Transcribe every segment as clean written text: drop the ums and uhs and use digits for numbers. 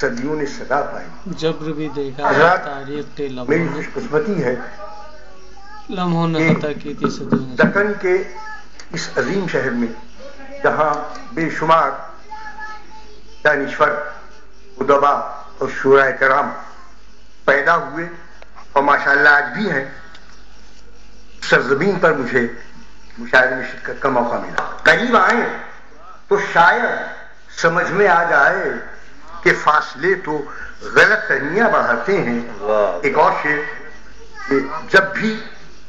صدیوں نے صدا پائی. جبر بھی دیکھا تاریخ میری خوش قسمتی ہے لمحوں نے عطا کی تھی صدیوں نے. دکن کے اس عظیم شہر میں جہاں بے شمار دانشور ادبا اور شعراء کرام پیدا ہوئے اور ماشاءاللہ آج بھی ہیں، سرزمین پر مجھے مشاعرے میں شرکت کا موقع ملا. قریب آئیں تو شاید سمجھ میں آ جائے کہ فاصلے تو غلط فہمیاں بڑھاتے ہیں. ایک اور شعر کہ جب بھی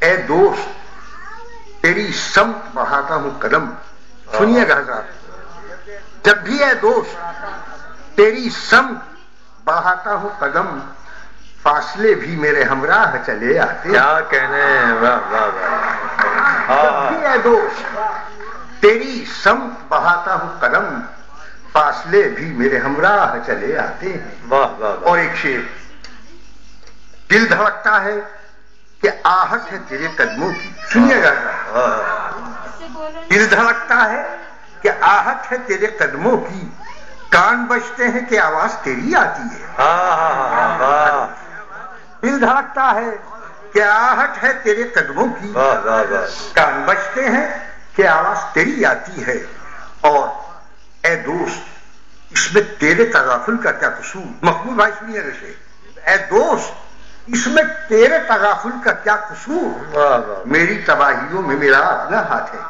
اے دوست تیری سمت بڑھاتا ہوں قدم. سنیے گا حضرات، جب بھی اے دوست تیری سمت بڑھاتا ہوں قدم، فاصلے بھی میرے ہمراہ چلے آتے. کیا کہنے ہیں، واہ واہ واہ. جب بھی اے دوست تیری سمت بڑھاتا ہوں قدم، فاصلے بھی میرے ہمراہ چلے آتے ہیں. واہ واہ. اور ایک شعر، دل دھڑکتا ہے کہ آہٹ ہے تیرے قدموں کی. سنیے گا، دل دھڑکتا ہے کہ آہٹ ہے تیرے قدموں کی، کان بجتے ہیں کہ آواز تیری آتی ہے. دل دھڑکتا ہے کہ آہٹ ہے تیرے قدموں کی، کان بجتے ہیں کہ آواز تیری آتی ہے. اور اے دوست اس میں تیرے تغافل کا کیا قصور. مقبول بھائی سنیے گا، اے دوست اس میں تیرے تغافل کا کیا قصور، میری تباہیوں میں میرا اپنا ہاتھ ہے.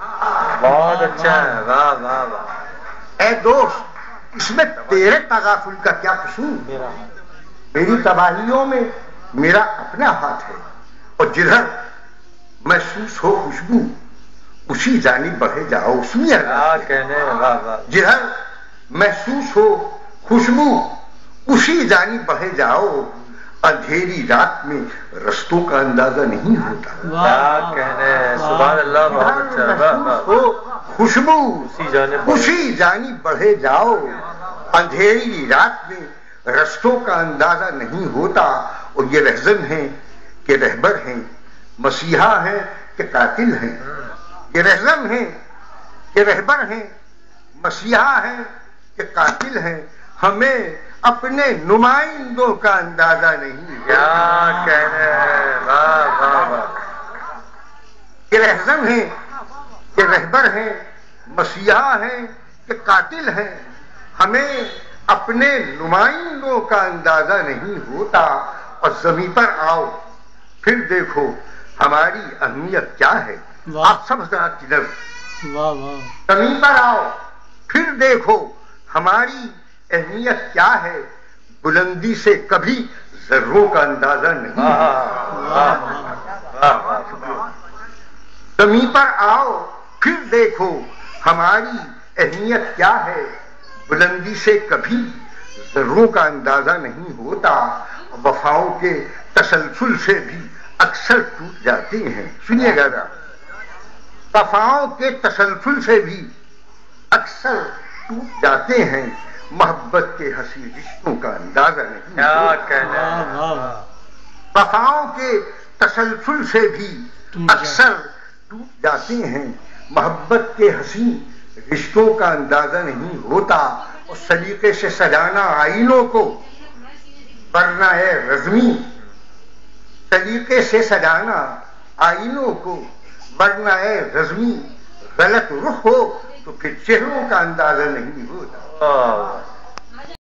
بہت اچھا ہے، واہ واہ واہ. اے دوست اس میں تیرے تغافل کا کیا قصور، میری تباہیوں میں میرا اپنا ہاتھ ہے. اور جدھر محسوس ہو خوشبو اسی جانب بڑھے جاؤ. سنیے کیا کہنے، واہ واہ. جدھر محسوس ہو خوشبو اسی جانب بڑھے جاؤ، اندھیری رات میں رستوں کا اندازہ نہیں ہوتا. کیا کہنے، سبحان اللہ. بہت اچھا. خوشبو جانب اسی جانب بڑھے جاؤ، اندھیری رات میں رستوں کا اندازہ نہیں ہوتا. اور یہ رہزن ہیں کہ رہبر ہیں، مسیحا ہیں کہ قاتل ہیں. یہ رہزن ہیں کہ رہبر ہیں، مسیحا ہیں کہ قاتل ہیں. ہمیں اپنے نمائندوں کا اندازہ نہیں. کیا کہنے، واہ واہ واہ. یہ رہزن ہیں کہ رہبر ہیں، مسیحا ہیں کہ قاتل ہیں. ہمیں اپنے نمائندوں کا اندازہ نہیں ہوتا. اور زمین پر آؤ پھر دیکھو ہماری اہمیت کیا ہے. آپ سب حضرات کدھر، زمین پر آؤ پھر دیکھو ہماری اہمیت کیا ہے. بلندی سے کبھی ذروں کا اندازہ نہیں. زمین پر آؤ پھر دیکھو ہماری اہمیت کیا ہے. بلندی سے کبھی ذروں کا اندازہ نہیں ہوتا. وفاؤں کے تسلسل سے بھی اکثر ٹوٹ جاتے ہیں. سنیے گا، وفاؤں کے تسلسل سے بھی اکثر ٹوٹ جاتے ہیں. محبت کے حسین رشتوں کا اندازہ نہیں. کیا کہنا، وفاؤں کے تسلسل سے بھی اکثر ٹوٹ جاتے ہیں. محبت کے حسین رشتوں کا اندازہ نہیں ہوتا. اور سلیقے سے سجانا آئینوں کو ورنہ ہے رزمی، سلیقے سے سجانا آئینوں کو ورنہ ہے رزمی. غلط رخ ہو تو پھر چہروں کا اندازہ نہیں ہوتا.